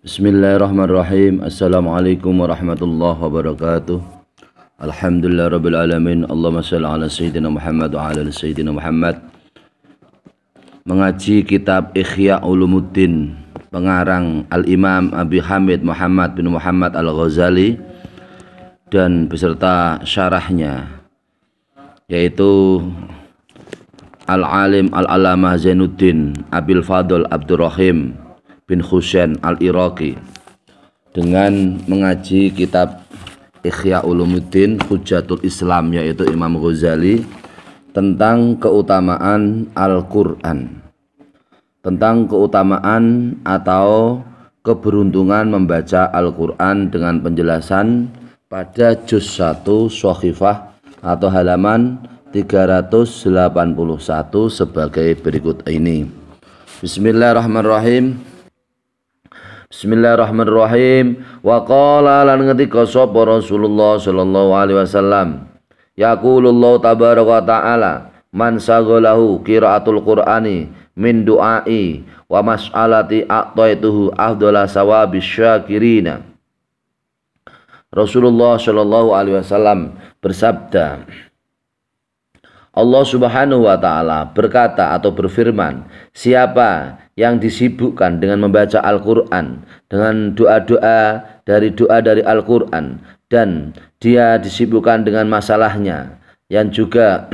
Bismillahirrahmanirrahim. Assalamualaikum warahmatullahi wabarakatuh. Alhamdulillah rabbil alamin. Allahumma shalli ala sayyidina Muhammad wa ala sayyidina Muhammad. Mengaji kitab Ihya Ulumuddin pengarang Al-Imam Abi Hamid Muhammad bin Muhammad Al-Ghazali dan beserta syarahnya, yaitu Al-Alim Al-Alamah Zainuddin Abil Fadl Abdurrahim bin Husain Al-Iraqi, dengan mengaji kitab Ihya Ulumuddin Hujjatul Islam, yaitu Imam Ghazali, tentang keutamaan Al-Quran, tentang keutamaan atau keberuntungan membaca Al-Quran, dengan penjelasan pada juz 1 Shahifah atau halaman 381 sebagai berikut ini. Bismillahirrahmanirrahim. Bismillahirrahmanirrahim. Wa qala lan ngendika sapa Rasulullah sallallahu alaihi wasallam, yaqulullahu tabaraka wa taala, man sagalahu qiraatul qur'ani min du'ai wa mas'alati a'taituhu afdhala sawabis syakirina. Rasulullah sallallahu alaihi wasallam bersabda, Allah Subhanahu wa ta'ala berkata atau berfirman, siapa yang disibukkan dengan membaca Al-Quran, dengan doa-doa dari Al-Quran, dan dia disibukkan dengan masalahnya, yang juga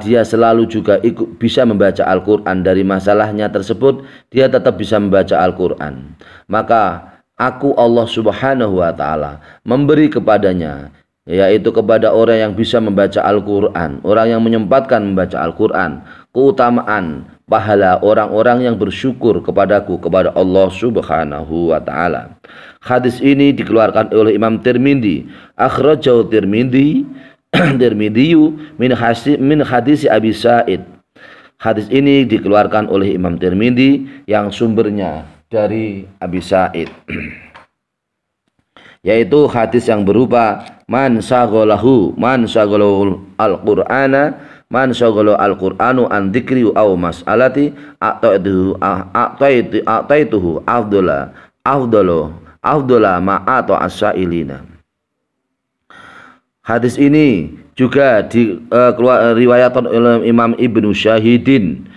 dia selalu juga bisa membaca Al-Quran, dari masalahnya tersebut dia tetap bisa membaca Al-Quran, maka aku Allah Subhanahu wa ta'ala memberi kepadanya, yaitu kepada orang yang bisa membaca Al-Quran, orang yang menyempatkan membaca Al-Quran, keutamaan pahala orang-orang yang bersyukur kepadaku, kepada Allah Subhanahu wa ta'ala. Hadis ini dikeluarkan oleh Imam Tirmidzi, akhrajahu Tirmidzi min hadis Abi Sa'id. Hadis ini dikeluarkan oleh Imam Tirmidzi yang sumbernya dari Abi Sa'id, yaitu hadis yang berupa man shaghalahu al-Qur'ana man shaghalahu al-Qur'anu an dzikri aw mas'alati a'taituhu afdala ma'ata as-sa'ilina. Hadis ini juga diriwayatkan oleh Imam Ibnu Syahidin,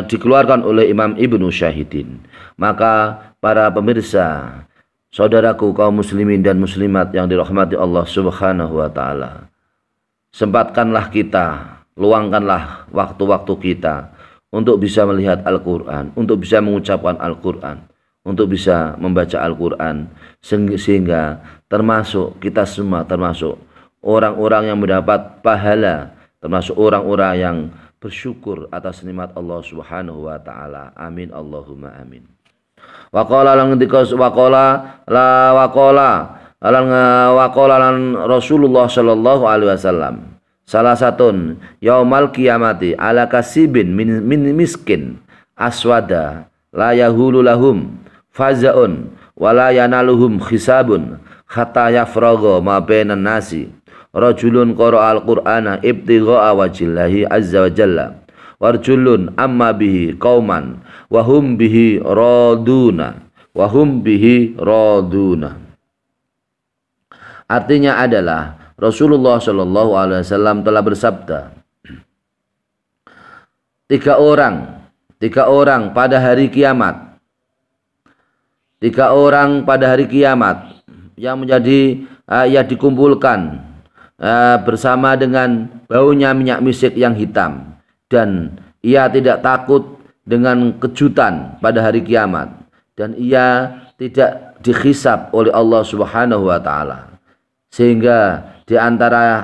dikeluarkan oleh Imam Ibnu Syahidin. Maka para pemirsa, saudaraku kaum muslimin dan muslimat yang dirahmati Allah Subhanahu wa ta'ala, sempatkanlah kita, luangkanlah waktu-waktu kita untuk bisa melihat Al-Quran, untuk bisa mengucapkan Al-Quran, untuk bisa membaca Al-Quran, sehingga termasuk kita semua, termasuk orang-orang yang mendapat pahala, termasuk orang-orang yang bersyukur atas nikmat Allah Subhanahu wa ta'ala. Amin Allahumma amin. Waqala lan Rasulullah sallallahu alaihi wasallam, salah satun yaumal qiyamati ala kasibin min miskin aswada la yahulu lahum fazaun wala yanaluhum hisabun hatta yafraga ma bainan nasi rajulun qara'al qur'ana ibtigha'a wajillahi azza wa jalla warjulun amma bihi qauman wahum bihi raduna. Artinya adalah Rasulullah Shallallahu Alaihi Wasallam telah bersabda, tiga orang pada hari kiamat, yang menjadi yang dikumpulkan bersama dengan baunya minyak misik yang hitam, dan ia tidak takut dengan kejutan pada hari kiamat, dan ia tidak dihisab oleh Allah Subhanahu wa ta'ala, sehingga di antara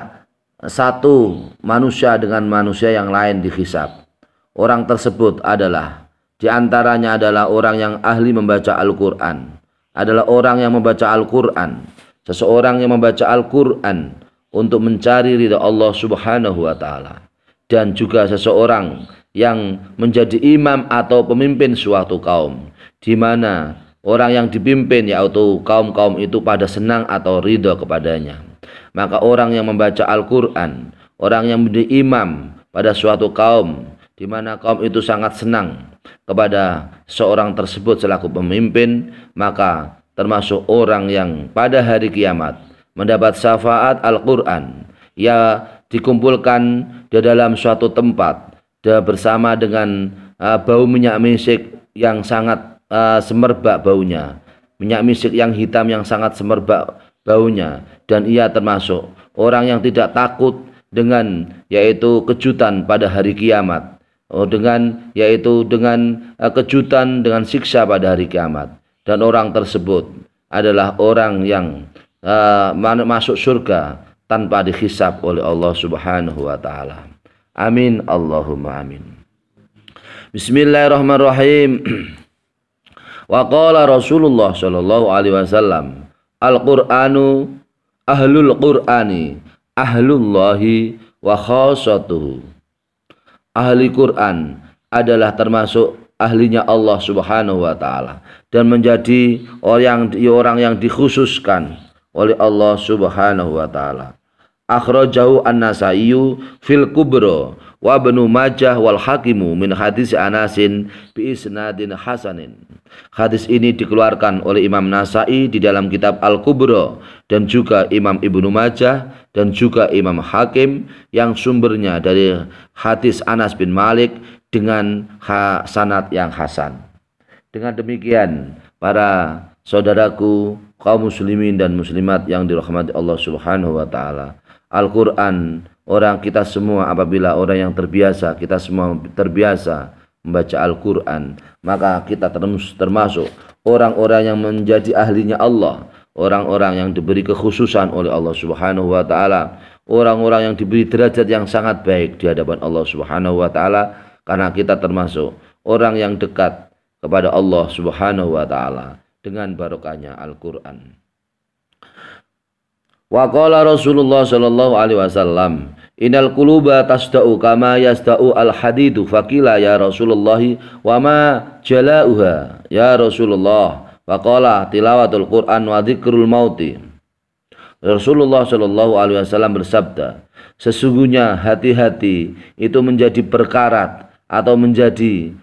satu manusia dengan manusia yang lain dihisab. Orang tersebut adalah, di antaranya adalah orang yang ahli membaca Al-Quran, adalah orang yang membaca Al-Quran, seseorang yang membaca Al-Quran untuk mencari ridha Allah Subhanahu wa ta'ala, dan juga seseorang yang menjadi imam atau pemimpin suatu kaum, di mana orang yang dipimpin, yaitu kaum-kaum itu pada senang atau ridho kepadanya. Maka orang yang membaca Al-Quran, orang yang menjadi imam pada suatu kaum, di mana kaum itu sangat senang kepada seorang tersebut selaku pemimpin, maka termasuk orang yang pada hari kiamat mendapat syafaat Al-Quran. Ia dikumpulkan di dalam suatu tempat bersama dengan bau minyak misik yang sangat semerbak baunya, minyak misik yang hitam yang sangat semerbak baunya, dan ia termasuk orang yang tidak takut dengan yaitu kejutan pada hari kiamat, dengan kejutan dengan siksa pada hari kiamat. Dan orang tersebut adalah orang yang masuk surga tanpa dihisab oleh Allah Subhanahu wa taala. Amin Allahumma amin. Bismillahirrahmanirrahim. Wa qala Rasulullah sallallahu alaihi wasallam, Al-Qur'anu ahlul Qur'ani ahlullahi wa khassatuhu. Ahli Quran adalah termasuk ahlinya Allah Subhanahu wa taala dan menjadi orang yang dikhususkan oleh Allah Subhanahu wa taala. Akhrajahu An-Nasaiyu fil Kubra wa Ibnu Majah wal Hakimu min hadis Anasin bi isnadin hasanin. Hadis ini dikeluarkan oleh Imam Nasai di dalam kitab Al-Kubra dan juga Imam Ibnu Majah dan juga Imam Hakim yang sumbernya dari hadis Anas bin Malik dengan sanad yang hasan. Dengan demikian, para saudaraku kaum muslimin dan muslimat yang dirahmati Allah Subhanahu wa taala, Al-Quran, kita semua yang terbiasa, kita semua terbiasa membaca Al-Quran, maka kita termasuk orang-orang yang menjadi ahlinya Allah, orang-orang yang diberi kekhususan oleh Allah Subhanahu wa taala, orang-orang yang diberi derajat yang sangat baik di hadapan Allah Subhanahu wa taala, karena kita termasuk orang yang dekat kepada Allah Subhanahu wa taala dengan barokahnya Al-Quran. Wa qala Rasulullah sallallahu alaihi wasallam, innal quluba tasda'u kama yasda'u al-hadidu. Faqila ya Rasulullah wa ma jala'uha ya Rasulullah. Wa qala tilawatul Quran wa dzikrul mauti. Rasulullah sallallahu alaihi wasallam bersabda, sesungguhnya hati-hati itu menjadi berkarat atau menjadi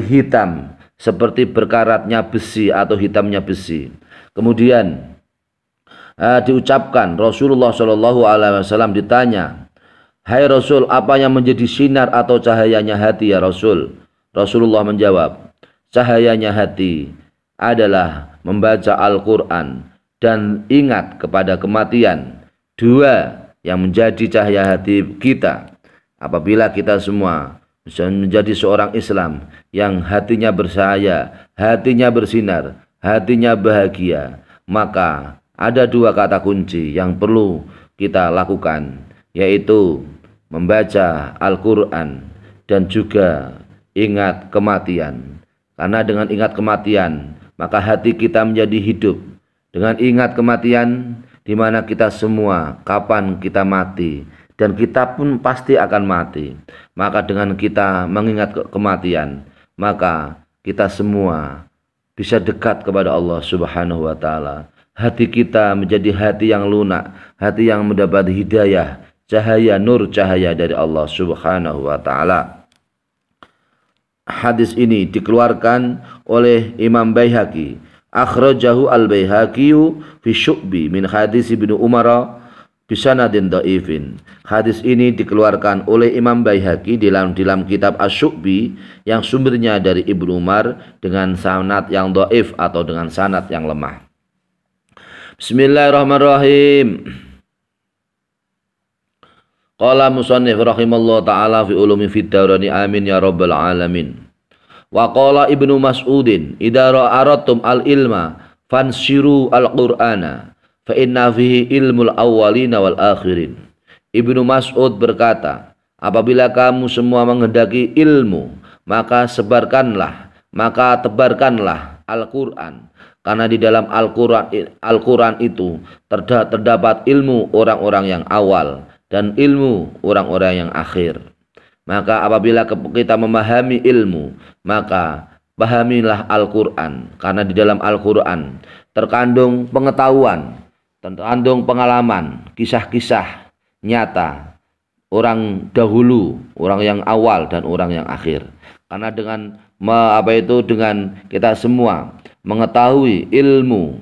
hitam seperti berkaratnya besi atau hitamnya besi. Kemudian diucapkan, Rasulullah Shallallahu Alaihi Wasallam ditanya, hai Rasul, apa yang menjadi sinar atau cahayanya hati ya Rasul? Rasulullah menjawab, cahayanya hati adalah membaca Al-Quran dan ingat kepada kematian. Dua yang menjadi cahaya hati kita. Apabila kita semua bisa menjadi seorang Islam yang hatinya bersaya, hatinya bersinar, hatinya bahagia, maka ada dua kata kunci yang perlu kita lakukan, yaitu membaca Al-Quran dan juga ingat kematian. Karena dengan ingat kematian, maka hati kita menjadi hidup. Dengan ingat kematian, di mana kita semua kapan kita mati, dan kita pun pasti akan mati. Maka dengan kita mengingat kematian, maka kita semua bisa dekat kepada Allah Subhanahu wa taala. Hati kita menjadi hati yang lunak, hati yang mendapat hidayah, cahaya, nur cahaya dari Allah Subhanahu wa taala. Hadis ini dikeluarkan oleh Imam Baihaqi. Akhrajahu al-Baihaqi fi Syu'bi min hadis Ibnu Umar bisanadin dhaifin. Hadis ini dikeluarkan oleh Imam Baihaqi dalam kitab Asy-Syu'bi yang sumbernya dari Ibnu Umar dengan sanad yang dhaif atau dengan sanad yang lemah. Bismillahirrahmanirrahim. Qala musannif rahimallahu ta'ala fi ulumi fid darani amin ya rabbal alamin. Wa qala Ibnu Mas'udin idza ra'aratum al-ilma fanshiru al-Qur'ana fa inna fihi ilmul awwalina wal akhirin. Ibnu Mas'ud berkata, apabila kamu semua menghendaki ilmu, maka tebarkanlah Al-Quran, karena di dalam Al-Quran itu terdapat ilmu orang-orang yang awal dan ilmu orang-orang yang akhir. Maka apabila kita memahami ilmu, maka pahamilah Al-Quran, karena di dalam Al-Quran terkandung pengetahuan, terkandung pengalaman, kisah-kisah nyata orang dahulu, orang yang awal dan orang yang akhir. Karena dengan dengan kita semua mengetahui ilmu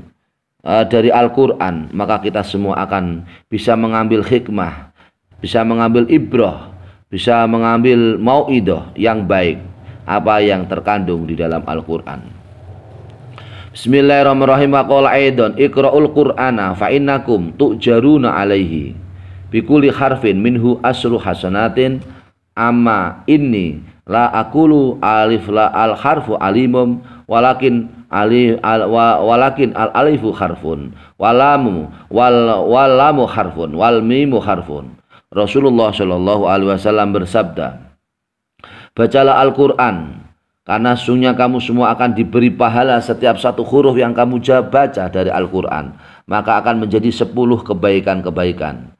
dari Al-Qur'an, maka kita semua akan bisa mengambil hikmah, bisa mengambil ibrah, bisa mengambil mau'idah yang baik apa yang terkandung di dalam Al-Qur'an. Bismillahirrahmanirrahim. Qala aidan iqra'ul qur'ana fa innakum tu'jaruna alaihi bikulli harfin minhu asru hasanatin amma inni la aqulu alif la al harfu alimum walakin al alifu harfun walamu harfun wal mimu harfun. Rasulullah Shallallahu Alaihi Wasallam bersabda, bacalah Al-Quran, karena sesungguhnya kamu semua akan diberi pahala setiap satu huruf yang kamu baca dari Al-Quran, maka akan menjadi 10 kebaikan-kebaikan.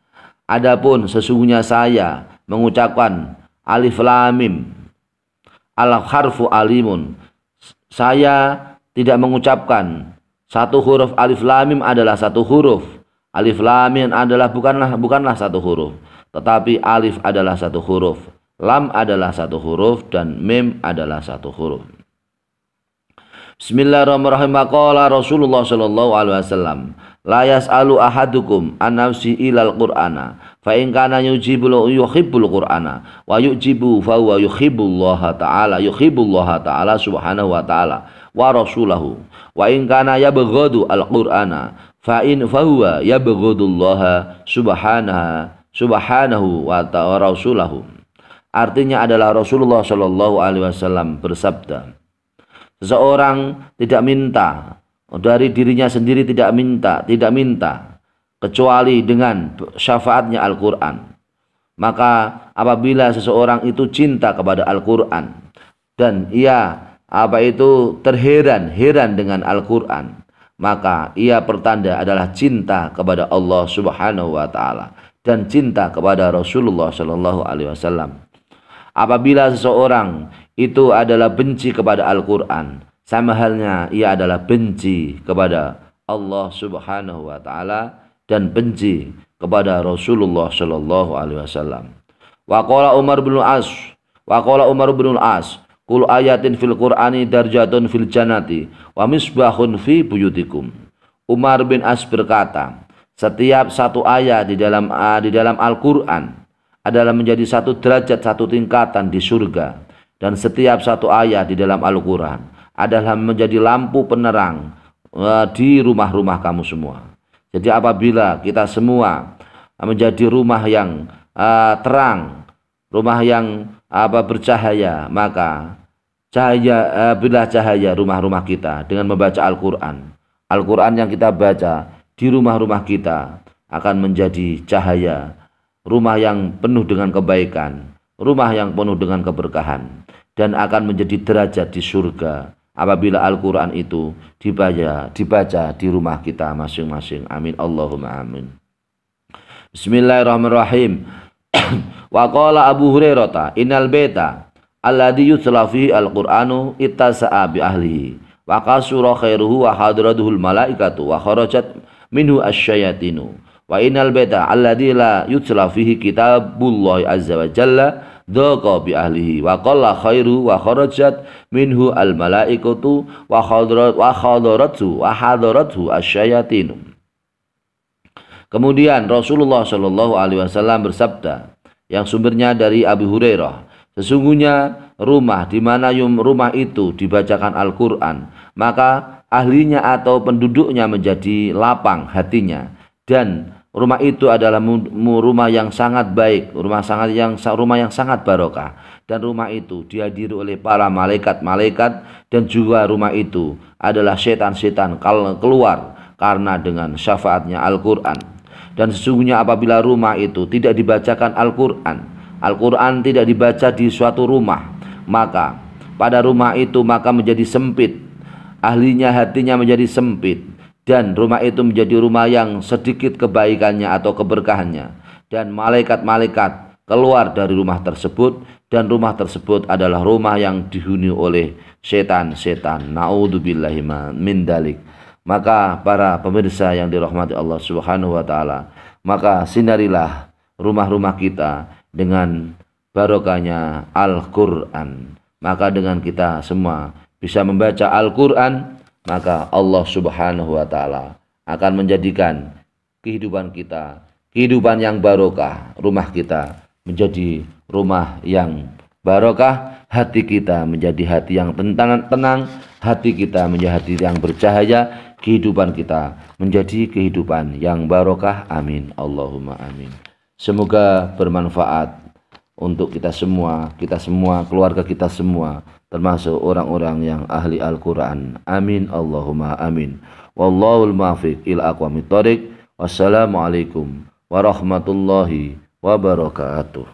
Adapun sesungguhnya saya mengucapkan alif lam mim al harfu alimun, saya tidak mengucapkan satu huruf alif lam mim adalah satu huruf. Alif lam mim adalah bukanlah satu huruf, tetapi alif adalah satu huruf, lam adalah satu huruf, dan mim adalah satu huruf. Bismillahirrahmanirrahim. Qala Rasulullah sallallahu alaihi wasallam, la yas'alu ahadukum an nafsi ilal qur'ana fa in kana yuhibbul qur'ana wa yujibu fa huwa yuhibbullaha ta'ala subhanahu wa ta'ala wa rasulahu wa in kana yabghadu al-qur'ana fa huwa yabghadullaha subhanahu wa ta'ala rasulahu. Artinya adalah Rasulullah sallallahu alaihi wasallam bersabda, seseorang tidak minta dari dirinya sendiri, tidak minta kecuali dengan syafaatnya Al-Quran. Maka apabila seseorang itu cinta kepada Al-Quran dan ia terheran dengan Al-Quran, maka ia pertanda adalah cinta kepada Allah Subhanahu wa Ta'ala dan cinta kepada Rasulullah Sallallahu Alaihi Wasallam. Apabila seseorang itu adalah benci kepada Al-Quran, sama halnya ia adalah benci kepada Allah Subhanahu wa Ta'ala dan benci kepada Rasulullah Sallallahu Alaihi Wasallam. Wa qala Umar bin Al-As, kul ayatin fil Qur'ani darjatun fil jannati wa misbahun fi buyutikum. Umar bin As berkata, setiap satu ayat di dalam Al-Qur'an adalah menjadi satu derajat, satu tingkatan di surga, dan setiap satu ayat di dalam Al-Qur'an adalah menjadi lampu penerang di rumah-rumah kamu semua. Jadi apabila kita semua menjadi rumah yang terang, rumah yang bercahaya, maka bila cahaya rumah-rumah kita dengan membaca Al-Quran, Al-Quran yang kita baca di rumah-rumah kita akan menjadi cahaya, rumah yang penuh dengan kebaikan, rumah yang penuh dengan keberkahan, dan akan menjadi derajat di surga apabila Al-Quran itu dibaca di rumah kita masing-masing. Amin Allahumma amin. Bismillahirrahmanirrahim. Wa qala Abu Hurairah, innal baita alladhi yutla fihi al-Qur'anu ittasa'a bi ahlihi wa kasura khairuhu wa hadratuhul malaikatu wa kharajat minhu asyayatinu. Wa innal baita alladzi la yutla fihi kitabullah azza wa jalla dhaqa bi ahlihi wa qalla khairu wa kharajat minhu al malaikatu wa hadaratu asyayatin. Kemudian Rasulullah Shallallahu Alaihi Wasallam bersabda, yang sumbernya dari Abu Hurairah, sesungguhnya rumah di mana rumah itu dibacakan Al-Quran, maka ahlinya atau penduduknya menjadi lapang hatinya, dan rumah itu adalah rumah yang sangat baik, rumah yang sangat barokah, dan rumah itu dihadiri oleh para malaikat-malaikat, dan juga rumah itu adalah setan-setan keluar karena dengan syafaatnya Al-Quran. Dan sesungguhnya apabila rumah itu tidak dibacakan Al-Quran, Al-Quran tidak dibaca di suatu rumah, maka pada rumah itu maka menjadi sempit, ahlinya hatinya menjadi sempit, dan rumah itu menjadi rumah yang sedikit kebaikannya atau keberkahannya, dan malaikat-malaikat keluar dari rumah tersebut, dan rumah tersebut adalah rumah yang dihuni oleh setan-setan. Naudzubillahi min dalik. Maka para pemirsa yang dirahmati Allah Subhanahu wa Ta'ala, maka sinarilah rumah-rumah kita dengan barokahnya Al-Quran. Maka dengan kita semua bisa membaca Al-Quran, maka Allah Subhanahu wa Ta'ala akan menjadikan kehidupan kita kehidupan yang barokah. Rumah kita menjadi rumah yang barokah, hati kita menjadi hati yang tenang, hati kita menjadi hati yang bercahaya, kehidupan kita menjadi kehidupan yang barokah. Amin. Allahumma amin. Semoga bermanfaat untuk kita semua, keluarga kita semua, termasuk orang-orang yang ahli Al-Quran. Amin. Allahumma amin. Wallahul muwaffiq ila aqwamit thoriq. Wassalamualaikum warahmatullahi wabarakatuh.